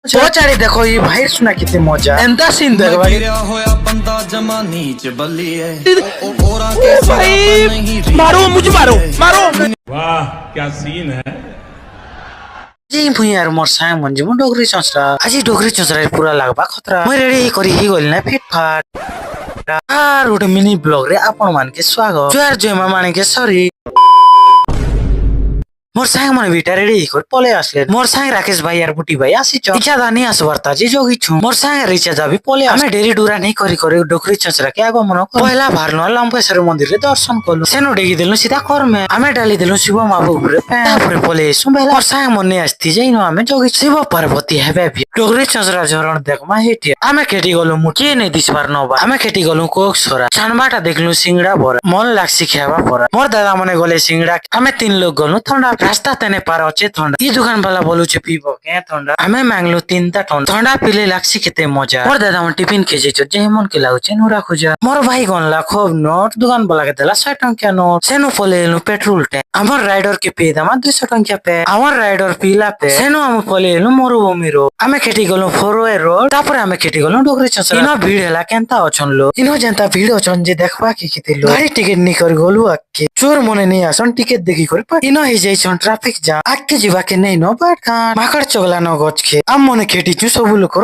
चारी देखो ये भाई सुना कितनी मजा एंता सीन देखो भाई भाई मारो मुझे मारो वाह क्या सीन है। जी भुई यार मोर साग मन जमु डोगरी चंसरा আজি डोगरी चंसरा पूरा लागबा खतरा মই रेडी करी ही गल ना फिट फाट आर उठे मिनी ब्लॉग रे आपण मान के स्वागत जोर जय माने के सॉरी मोर साग मन बिटा रेडी कर पले आसले मोर साग राकेश भाई यार बुटी भाई आसी छ इच्छा दानी आसवरता जे जोगी छु मोर साग रिचा जाबी पले हमें डेरी डुरा नहीं करी करे डोगरी चंसरा के आगो मन पहला भारनो लंबेश्वर मंदिर रे दर्शन करलु सेनो डेगी देलु सीधा कर में हमें डाली देलु शिव माबू ऊपर तापर पले सुबेला मोर साग मन ने आस्ती जइनो हमें जोगी शिव पार्वती हेबे भी डोगरी चंसरा झरण देखमा हेटी हमें केटी गलु मुके नहीं दिसबार नबा हमें केटी गलु कोक छोरा छानबाटा देखलु सिंगड़ा भर मन लागसी खेबा पर मोर दादा मने गले सिंगड़ा हमें तीन लोग गलु ठंडा रास्ता तेने पार अच्छे ठंडा ये दुकान वाला बोलू छे पीबो के ठंडा हमें मांगलु तीनटा ठंडा पीले लागसी केते मजा मोर दादा मन टिफिन खेजे छ जे मन के लागु छे नुरा खोजा मोर भाई गनला खूब नोट दुकान वाला के देला 100 टंका नोट सेनो पलेलु पेट्रोल टैंक हमर राइडर के पे दामा 200 टंका पे हमर राइडर पीला पे सेनो हम पलेलु मरुभूमि रो हमें खेती गलु फोरवे रोड तापर हमें खेती गलु डोगरी चंसरा इनो भीड़ हला केनता अछन लो इनो जनता भीड़ अछन जे देखबा के किते लो गाड़ी टिकट नि कर गलु आके चोर मने नि आसन टिकट देखि कर इनो हे जाई छन ट्रैफिक जाम आके जीवा के नहीं नो बाट माकड़ चगला न गछ के हम मने खेती छु सब लोग